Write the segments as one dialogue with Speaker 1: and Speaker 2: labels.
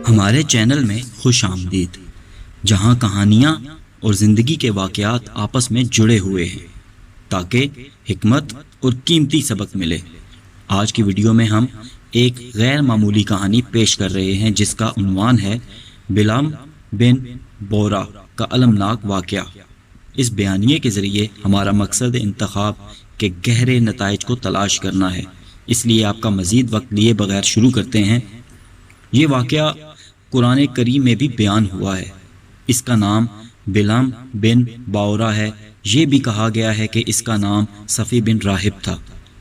Speaker 1: ہمارے چینل میں خوش آمدید، جہاں کہانیاں اور زندگی کے واقعات آپس میں جڑے ہوئے ہیں تاکہ حکمت اور قیمتی سبق ملے۔ آج کی ویڈیو میں ہم ایک غیر معمولی کہانی پیش کر رہے ہیں جس کا عنوان ہے بلعام بن بورا کا المناک واقعہ۔ اس بیانیے کے ذریعے ہمارا مقصد انتخاب کے گہرے نتائج کو تلاش کرنا ہے، اس لیے آپ کا مزید وقت لیے بغیر شروع کرتے ہیں۔ یہ واقعہ قرآن کریم میں بھی بیان ہوا ہے۔ اس کا نام بلعام بن بورا ہے۔ یہ بھی کہا گیا ہے کہ اس کا نام صفی بن راہب تھا۔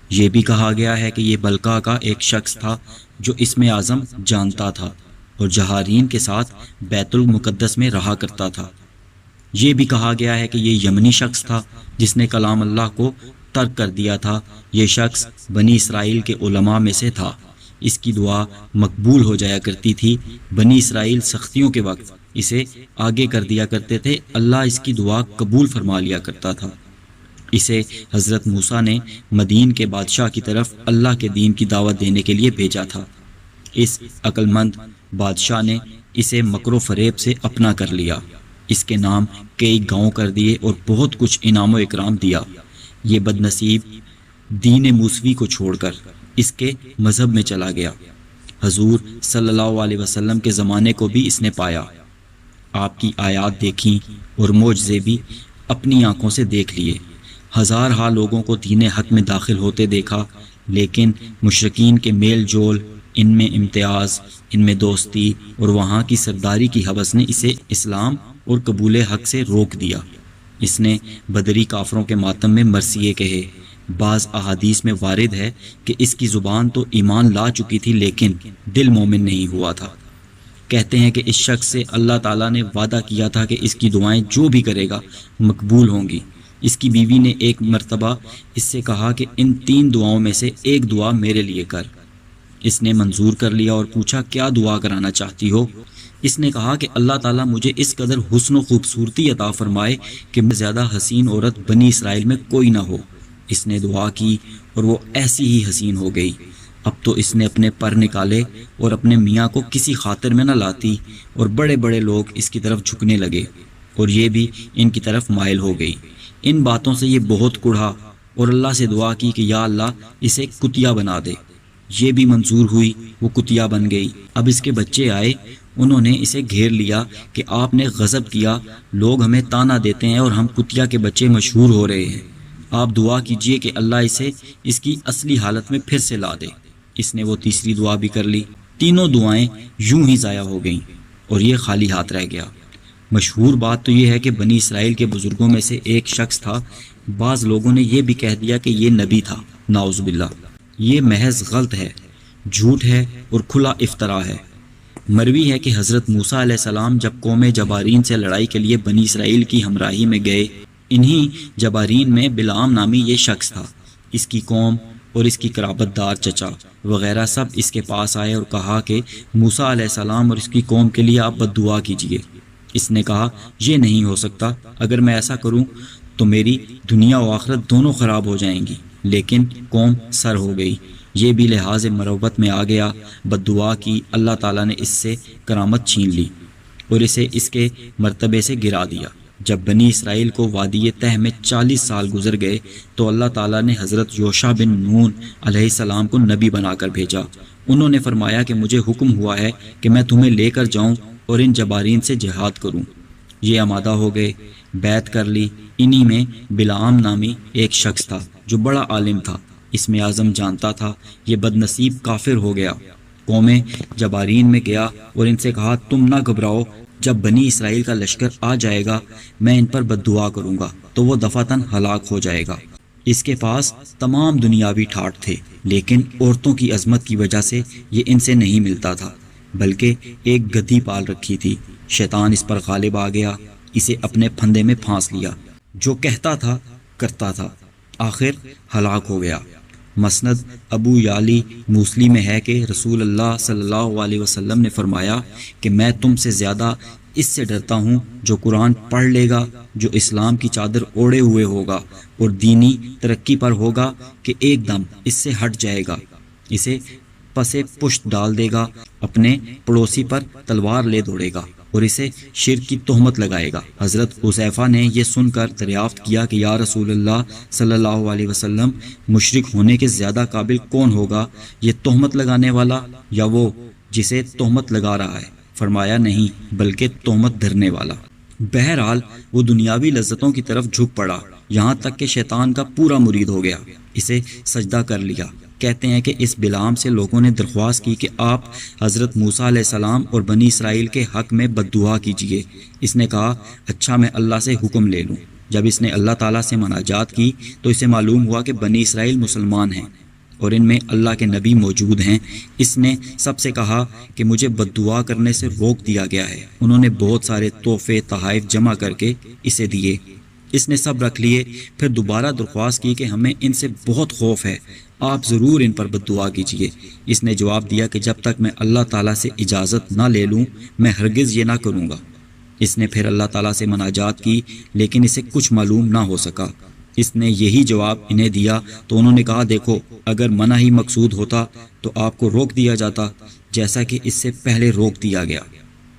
Speaker 1: یہ بھی کہا گیا ہے کہ یہ بلقا کا ایک شخص تھا جو اسم اعظم جانتا تھا اور جہارین کے ساتھ بیت المقدس میں رہا کرتا تھا۔ یہ بھی کہا گیا ہے کہ یہ یمنی شخص تھا جس نے کلام اللہ کو ترک کر دیا تھا۔ یہ شخص بنی اسرائیل کے علماء میں سے تھا۔ اس کی دعا مقبول ہو جایا کرتی تھی۔ بنی اسرائیل سختیوں کے وقت اسے آگے کر دیا کرتے تھے، اللہ اس کی دعا قبول فرما لیا کرتا تھا۔ اسے حضرت موسیٰ نے مدین کے بادشاہ کی طرف اللہ کے دین کی دعوت دینے کے لیے بھیجا تھا۔ اس عقل مند بادشاہ نے اسے مکر و فریب سے اپنا کر لیا، اس کے نام کئی گاؤں کر دیے اور بہت کچھ انعام و اکرام دیا۔ یہ بد نصیب دین موسوی کو چھوڑ کر اس کے مذہب میں چلا گیا۔ حضور صلی اللہ علیہ وسلم کے زمانے کو بھی اس نے پایا، آپ کی آیات دیکھیں اور معجزے بھی اپنی آنکھوں سے دیکھ لیے۔ ہزارہا لوگوں کو دین حق میں داخل ہوتے دیکھا، لیکن مشرکین کے میل جول، ان میں امتیاز، ان میں دوستی اور وہاں کی سرداری کی ہوس نے اسے اسلام اور قبول حق سے روک دیا۔ اس نے بدری کافروں کے ماتم میں مرثیے کہے۔ بعض احادیث میں وارد ہے کہ اس کی زبان تو ایمان لا چکی تھی لیکن دل مومن نہیں ہوا تھا۔ کہتے ہیں کہ اس شخص سے اللہ تعالیٰ نے وعدہ کیا تھا کہ اس کی دعائیں جو بھی کرے گا مقبول ہوں گی۔ اس کی بیوی نے ایک مرتبہ اس سے کہا کہ ان 3 دعاؤں میں سے ایک دعا میرے لیے کر۔ اس نے منظور کر لیا اور پوچھا کیا دعا کرانا چاہتی ہو؟ اس نے کہا کہ اللہ تعالیٰ مجھے اس قدر حسن و خوبصورتی عطا فرمائے کہ زیادہ حسین عورت بنی اسرائیل میں کوئی نہ ہو۔ اس نے دعا کی اور وہ ایسی ہی حسین ہو گئی۔ اب تو اس نے اپنے پر نکالے اور اپنے میاں کو کسی خاطر میں نہ لاتی، اور بڑے بڑے لوگ اس کی طرف جھکنے لگے اور یہ بھی ان کی طرف مائل ہو گئی۔ ان باتوں سے یہ بہت کڑھا اور اللہ سے دعا کی کہ یا اللہ اسے کتیا بنا دے۔ یہ بھی منظور ہوئی، وہ کتیا بن گئی۔ اب اس کے بچے آئے، انہوں نے اسے گھیر لیا کہ آپ نے غضب کیا، لوگ ہمیں تانا دیتے ہیں اور ہم کتیا کے بچے مشہور ہو رہے ہیں۔ آپ دعا کیجئے کہ اللہ اسے اس کی اصلی حالت میں پھر سے لا دے۔ اس نے وہ تیسری دعا بھی کر لی۔ تینوں دعائیں یوں ہی ضائع ہو گئیں اور یہ خالی ہاتھ رہ گیا۔ مشہور بات تو یہ ہے کہ بنی اسرائیل کے بزرگوں میں سے ایک شخص تھا۔ بعض لوگوں نے یہ بھی کہہ دیا کہ یہ نبی تھا، نعوذ باللہ۔ یہ محض غلط ہے، جھوٹ ہے اور کھلا افطرا ہے۔ مروی ہے کہ حضرت موسیٰ علیہ السلام جب قوم جبارین سے لڑائی کے لیے بنی اسرائیل کی ہمراہی میں گئے، انہی جبارین میں بلعام نامی یہ شخص تھا۔ اس کی قوم اور اس کی قرابت دار چچا وغیرہ سب اس کے پاس آئے اور کہا کہ موسیٰ علیہ السلام اور اس کی قوم کے لیے آپ بد دعا کیجیے۔ اس نے کہا یہ نہیں ہو سکتا، اگر میں ایسا کروں تو میری دنیا و آخرت دونوں خراب ہو جائیں گی۔ لیکن قوم سر ہو گئی، یہ بھی لحاظ مروت میں آ گیا، بد دعا کی، اللہ تعالیٰ نے اس سے کرامت چھین لی اور اسے اس کے مرتبے سے گرا دیا۔ جب بنی اسرائیل کو وادی تہ میں 40 سال گزر گئے تو اللہ تعالیٰ نے حضرت یوشع بن نون علیہ السلام کو نبی بنا کر بھیجا۔ انہوں نے فرمایا کہ مجھے حکم ہوا ہے کہ میں تمہیں لے کر جاؤں اور ان جبارین سے جہاد کروں۔ یہ آمادہ ہو گئے، بیعت کر لی۔ انہی میں بلعام نامی ایک شخص تھا جو بڑا عالم تھا، اسم اعظم جانتا تھا۔ یہ بد نصیب کافر ہو گیا، قوم جبارین میں گیا اور ان سے کہا تم نہ گھبراؤ، جب بنی اسرائیل کا لشکر آ جائے گا میں ان پر بد دعا کروں گا تو وہ دفعتاً ہلاک ہو جائے گا۔ اس کے پاس تمام دنیاوی ٹھاٹ تھے، لیکن عورتوں کی عظمت کی وجہ سے یہ ان سے نہیں ملتا تھا، بلکہ ایک گدھی پال رکھی تھی۔ شیطان اس پر غالب آ گیا، اسے اپنے پھندے میں پھانس لیا، جو کہتا تھا کرتا تھا، آخر ہلاک ہو گیا۔ مسند ابو یعلی موصلی میں ہے کہ رسول اللہ صلی اللہ علیہ وسلم نے فرمایا کہ میں تم سے زیادہ اس سے ڈرتا ہوں جو قرآن پڑھ لے گا، جو اسلام کی چادر اوڑھے ہوئے ہوگا اور دینی ترقی پر ہوگا کہ ایک دم اس سے ہٹ جائے گا، اسے پسے پشت ڈال دے گا، اپنے پڑوسی پر تلوار لے دوڑے گا اور اسے شرک کی تہمت لگائے گا۔ حضرت حذیفہ نے یہ سن کر دریافت کیا کہ یا رسول اللہ صلی اللہ علیہ وسلم، مشرک ہونے کے زیادہ قابل کون ہوگا، یہ تہمت لگانے والا یا وہ جسے تہمت لگا رہا ہے؟ فرمایا نہیں، بلکہ تہمت دھرنے والا۔ بہرحال وہ دنیاوی لذتوں کی طرف جھک پڑا، یہاں تک کہ شیطان کا پورا مرید ہو گیا، اسے سجدہ کر لیا۔ کہتے ہیں کہ اس بلعام سے لوگوں نے درخواست کی کہ آپ حضرت موسیٰ علیہ السلام اور بنی اسرائیل کے حق میں بد دعا کیجیے۔ اس نے کہا اچھا میں اللہ سے حکم لے لوں۔ جب اس نے اللہ تعالیٰ سے مناجات کی تو اسے معلوم ہوا کہ بنی اسرائیل مسلمان ہیں اور ان میں اللہ کے نبی موجود ہیں۔ اس نے سب سے کہا کہ مجھے بد دعا کرنے سے روک دیا گیا ہے۔ انہوں نے بہت سارے تحفے تحائف جمع کر کے اسے دیے۔ اس نے سب رکھ لیے، پھر دوبارہ درخواست کی کہ ہمیں ان سے بہت خوف ہے، آپ ضرور ان پر بد دعا کیجیے۔ اس نے جواب دیا کہ جب تک میں اللہ تعالیٰ سے اجازت نہ لے لوں میں ہرگز یہ نہ کروں گا۔ اس نے پھر اللہ تعالیٰ سے مناجات کی لیکن اسے کچھ معلوم نہ ہو سکا۔ اس نے یہی جواب انہیں دیا تو انہوں نے کہا دیکھو اگر منع ہی مقصود ہوتا تو آپ کو روک دیا جاتا جیسا کہ اس سے پہلے روک دیا گیا۔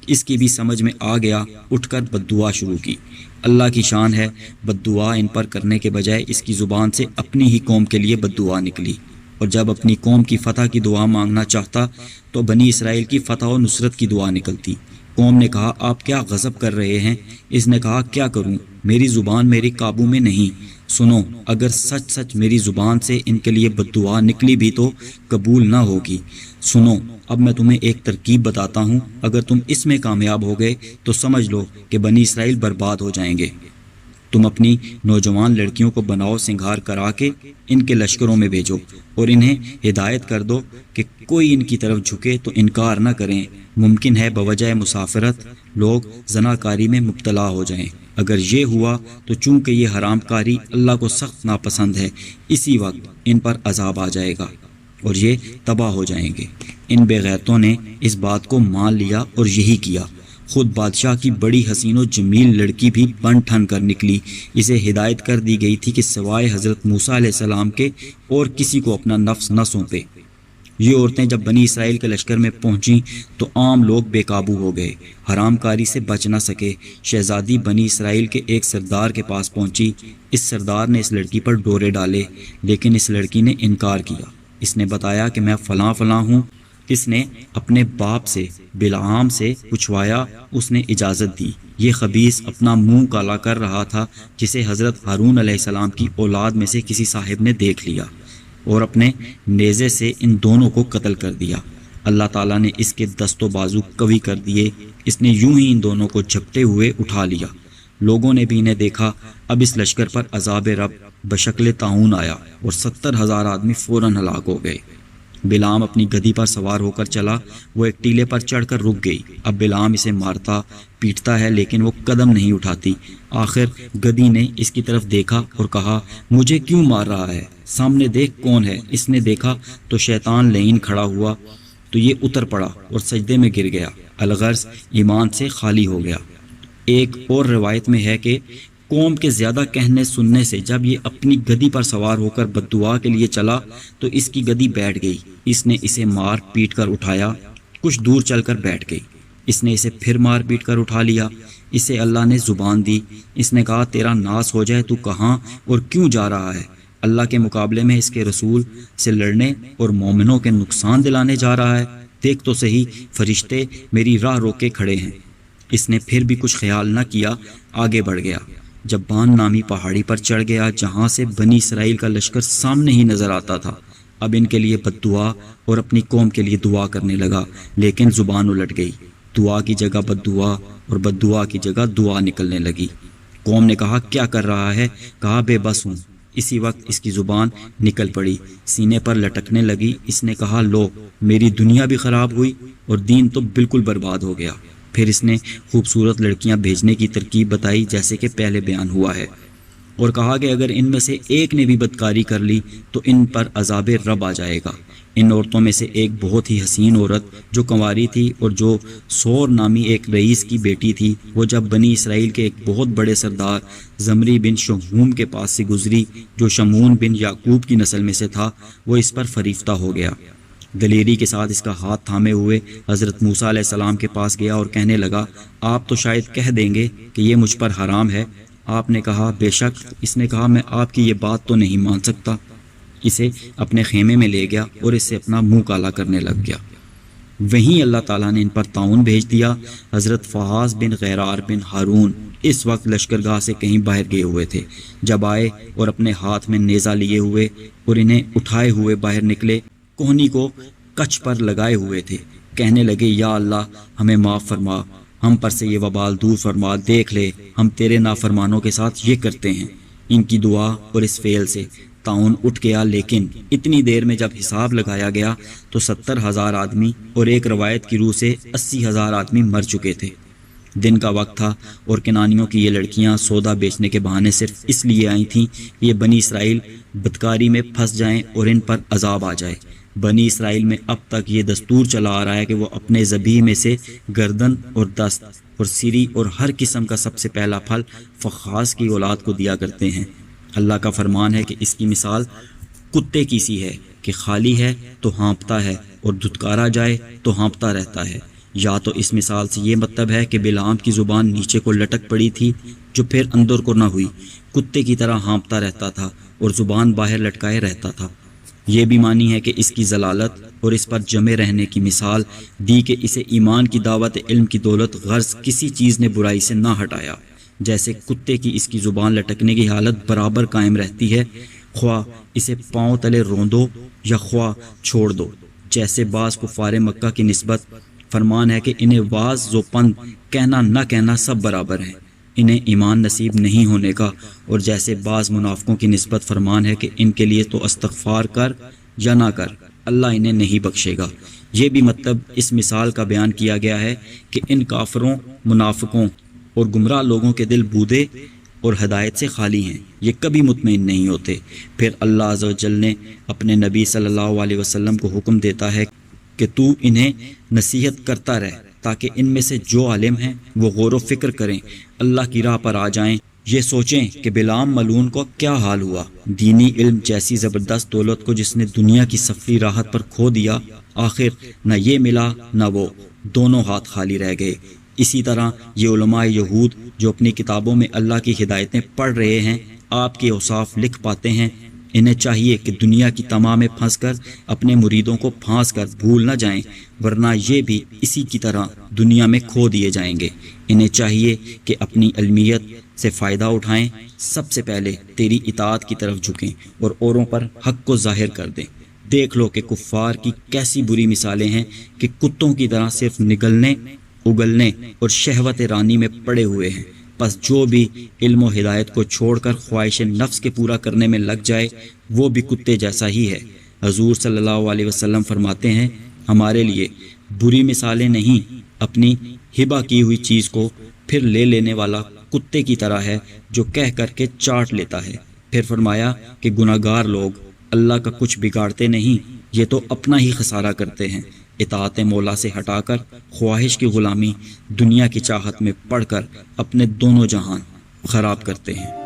Speaker 1: اس کی بھی سمجھ میں آ گیا، اٹھ کر بد دعا شروع کی۔ اللہ کی شان ہے، بد دعا ان پر کرنے کے بجائے اس کی زبان سے اپنی ہی قوم کے لیے بد دعا نکلی، اور جب اپنی قوم کی فتح کی دعا مانگنا چاہتا تو بنی اسرائیل کی فتح و نصرت کی دعا نکلتی۔ قوم نے کہا آپ کیا غضب کر رہے ہیں؟ اس نے کہا کیا کروں، میری زبان میری قابو میں نہیں۔ سنو، اگر سچ سچ میری زبان سے ان کے لیے بد دعا نکلی بھی تو قبول نہ ہوگی۔ سنو اب میں تمہیں ایک ترکیب بتاتا ہوں، اگر تم اس میں کامیاب ہو گئے تو سمجھ لو کہ بنی اسرائیل برباد ہو جائیں گے۔ تم اپنی نوجوان لڑکیوں کو بناؤ سنگھار کرا کے ان کے لشکروں میں بھیجو اور انہیں ہدایت کر دو کہ کوئی ان کی طرف جھکے تو انکار نہ کریں۔ ممکن ہے بوجہ مسافرت لوگ زناکاری میں مبتلا ہو جائیں۔ اگر یہ ہوا تو چونکہ یہ حرام کاری اللہ کو سخت ناپسند ہے، اسی وقت ان پر عذاب آ جائے گا اور یہ تباہ ہو جائیں گے۔ ان بے غیرتوں نے اس بات کو مان لیا اور یہی کیا۔ خود بادشاہ کی بڑی حسین و جمیل لڑکی بھی بن ٹھن کر نکلی۔ اسے ہدایت کر دی گئی تھی کہ سوائے حضرت موسیٰ علیہ السلام کے اور کسی کو اپنا نفس نہ سونپے۔ یہ عورتیں جب بنی اسرائیل کے لشکر میں پہنچیں تو عام لوگ بے قابو ہو گئے، حرام کاری سے بچ نہ سکے۔ شہزادی بنی اسرائیل کے ایک سردار کے پاس پہنچی۔ اس سردار نے اس لڑکی پر ڈورے ڈالے لیکن اس لڑکی نے انکار کیا۔ اس نے بتایا کہ میں فلاں فلاں ہوں۔ اس نے اپنے باپ سے بلعام سے پوچھوایا، اس نے اجازت دی۔ یہ خبیث اپنا منہ کالا کر رہا تھا جسے حضرت ہارون علیہ السلام کی اولاد میں سے کسی صاحب نے دیکھ لیا اور اپنے نیزے سے ان دونوں کو قتل کر دیا۔ اللہ تعالیٰ نے اس کے دست و بازو قوی کر دیے، اس نے یوں ہی ان دونوں کو جھپٹے ہوئے اٹھا لیا۔ لوگوں نے بھی انہیں دیکھا۔ اب اس لشکر پر عذاب رب بشکل طاعون آیا اور 70,000 آدمی فوراً ہلاک ہو گئے۔ بلعام اپنی گدھی پر سوار ہو کر چلا، وہ ایک ٹیلے پر چڑھ کر رک گئی۔ اب بلعام اسے مارتا پیٹتا ہے لیکن وہ قدم نہیں اٹھاتی۔ آخر گدھی نے اس کی طرف دیکھا اور کہا مجھے کیوں مار رہا ہے، سامنے دیکھ کون ہے۔ اس نے دیکھا تو شیطان لعین کھڑا ہوا تو یہ اتر پڑا اور سجدے میں گر گیا، الغرض ایمان سے خالی ہو گیا۔ ایک اور روایت میں ہے کہ قوم کے زیادہ کہنے سننے سے جب یہ اپنی گدھی پر سوار ہو کر بد دعا کے لیے چلا تو اس کی گدھی بیٹھ گئی۔ اس نے اسے مار پیٹ کر اٹھایا، کچھ دور چل کر بیٹھ گئی۔ اس نے اسے پھر مار پیٹ کر اٹھا لیا۔ اسے اللہ نے زبان دی۔ اس نے کہا تیرا ناس ہو جائے، تو کہاں اور کیوں جا رہا ہے؟ اللہ کے مقابلے میں اس کے رسول سے لڑنے اور مومنوں کے نقصان دلانے جا رہا ہے؟ دیکھ تو صحیح، فرشتے میری راہ روک کے کھڑے ہیں۔ اس نے پھر بھی کچھ خیال نہ کیا، آگے بڑھ گیا۔ جب بان نامی پہاڑی پر چڑھ گیا جہاں سے بنی اسرائیل کا لشکر سامنے ہی نظر آتا تھا، اب ان کے لیے بد دعا اور اپنی قوم کے لیے دعا کرنے لگا، لیکن زبان الٹ گئی۔ دعا کی جگہ بد دعا اور بد دعا کی جگہ دعا نکلنے لگی۔ قوم نے کہا کیا کر رہا ہے؟ کہا بے بس ہوں۔ اسی وقت اس کی زبان نکل پڑی، سینے پر لٹکنے لگی۔ اس نے کہا لو میری دنیا بھی خراب ہوئی اور دین تو بالکل برباد ہو گیا۔ پھر اس نے خوبصورت لڑکیاں بھیجنے کی ترکیب بتائی جیسے کہ پہلے بیان ہوا ہے، اور کہا کہ اگر ان میں سے ایک نے بھی بدکاری کر لی تو ان پر عذاب رب آ جائے گا۔ ان عورتوں میں سے ایک بہت ہی حسین عورت جو کنواری تھی اور جو سور نامی ایک رئیس کی بیٹی تھی، وہ جب بنی اسرائیل کے ایک بہت بڑے سردار زمری بن شمعون کے پاس سے گزری جو شمعون بن یعقوب کی نسل میں سے تھا، وہ اس پر فریفتہ ہو گیا۔ دلیری کے ساتھ اس کا ہاتھ تھامے ہوئے حضرت موسیٰ علیہ السلام کے پاس گیا اور کہنے لگا، آپ تو شاید کہہ دیں گے کہ یہ مجھ پر حرام ہے۔ آپ نے کہا، بے شک۔ اس نے کہا، میں آپ کی یہ بات تو نہیں مان سکتا۔ اسے اپنے خیمے میں لے گیا اور اس سے اپنا منہ کالا کرنے لگ گیا۔ وہیں اللہ تعالیٰ نے ان پر طاعون بھیج دیا۔ حضرت فہاس بن غیرار بن ہارون اس وقت لشکرگاہ سے کہیں باہر گئے ہوئے تھے۔ جب آئے اور اپنے ہاتھ میں نیزہ لیے ہوئے اور انہیں اٹھائے ہوئے باہر نکلے، کوہنی کو کچھ پر لگائے ہوئے تھے، کہنے لگے، یا اللہ ہمیں معاف فرما، ہم پر سے یہ وبال دور فرما، دیکھ لے ہم تیرے نافرمانوں کے ساتھ یہ کرتے ہیں۔ ان کی دعا اور اس فعل سے طاعون اٹھ گیا، لیکن اتنی دیر میں جب حساب لگایا گیا تو 70,000 آدمی اور ایک روایت کی روح سے 80,000 آدمی مر چکے تھے۔ دن کا وقت تھا اور کنانیوں کی یہ لڑکیاں سودا بیچنے کے بہانے صرف اس لیے آئی تھیں کہ یہ بنی اسرائیل بدکاری میں پھنس جائیں اور ان پر عذاب آ جائے۔ بنی اسرائیل میں اب تک یہ دستور چلا آ رہا ہے کہ وہ اپنے ذبیح میں سے گردن اور دست اور سری اور ہر قسم کا سب سے پہلا پھل فخاص کی اولاد کو دیا کرتے ہیں۔ اللہ کا فرمان ہے کہ اس کی مثال کتے کی سی ہے کہ خالی ہے تو ہانپتا ہے اور دھتکارا جائے تو ہانپتا رہتا ہے۔ یا تو اس مثال سے یہ مطلب ہے کہ بلعام کی زبان نیچے کو لٹک پڑی تھی جو پھر اندر کو نہ ہوئی، کتے کی طرح ہانپتا رہتا تھا اور زبان باہر لٹکائے رہتا تھا۔ یہ بھی مانی ہے کہ اس کی ضلالت اور اس پر جمے رہنے کی مثال دی کہ اسے ایمان کی دعوت علم کی دولت غرض کسی چیز نے برائی سے نہ ہٹایا، جیسے کتے کی اس کی زبان لٹکنے کی حالت برابر قائم رہتی ہے، خواہ اسے پاؤں تلے روندو یا خواہ چھوڑ دو۔ جیسے بعض کفار مکہ کی نسبت فرمان ہے کہ انہیں واعظ و پند کہنا نہ کہنا سب برابر ہیں، انہیں ایمان نصیب نہیں ہونے کا، اور جیسے بعض منافقوں کی نسبت فرمان ہے کہ ان کے لیے تو استغفار کر یا نہ کر، اللہ انہیں نہیں بخشے گا۔ یہ بھی مطلب اس مثال کا بیان کیا گیا ہے کہ ان کافروں، منافقوں اور گمراہ لوگوں کے دل بودے اور ہدایت سے خالی ہیں، یہ کبھی مطمئن نہیں ہوتے۔ پھر اللہ عز و جل نے اپنے نبی صلی اللہ علیہ وسلم کو حکم دیتا ہے کہ تو انہیں نصیحت کرتا رہ تاکہ ان میں سے جو عالم ہیں وہ غور و فکر کریں، اللہ کی راہ پر آ جائیں، یہ سوچیں کہ بلعام ملعون کو کیا حال ہوا۔ دینی علم جیسی زبردست دولت کو جس نے دنیا کی سفری راحت پر کھو دیا، آخر نہ یہ ملا نہ وہ، دونوں ہاتھ خالی رہ گئے۔ اسی طرح یہ علماء یہود جو اپنی کتابوں میں اللہ کی ہدایتیں پڑھ رہے ہیں، آپ کے اوصاف لکھ پاتے ہیں، انہیں چاہیے کہ دنیا کی تمام میں پھنس کر اپنے مریدوں کو پھانس کر بھول نہ جائیں، ورنہ یہ بھی اسی کی طرح دنیا میں کھو دیے جائیں گے۔ انہیں چاہیے کہ اپنی علمیت سے فائدہ اٹھائیں، سب سے پہلے تیری اطاعت کی طرف جھکیں اور اوروں پر حق کو ظاہر کر دیں۔ دیکھ لو کہ کفار کی کیسی بری مثالیں ہیں کہ کتوں کی طرح صرف نگلنے، اگلنے اور شہوت رانی میں پڑے ہوئے ہیں۔ پس جو بھی علم و ہدایت کو چھوڑ کر خواہش نفس کے پورا کرنے میں لگ جائے وہ بھی کتے جیسا ہی ہے۔ حضور صلی اللہ علیہ وسلم فرماتے ہیں، ہمارے لیے بری مثالیں نہیں، اپنی ہبہ کی ہوئی چیز کو پھر لے لینے والا کتے کی طرح ہے جو کہہ کر کے چاٹ لیتا ہے۔ پھر فرمایا کہ گناہگار لوگ اللہ کا کچھ بگاڑتے نہیں، یہ تو اپنا ہی خسارہ کرتے ہیں۔ اطاعت مولا سے ہٹا کر خواہش کی غلامی، دنیا کی چاہت میں پڑھ کر اپنے دونوں جہان خراب کرتے ہیں۔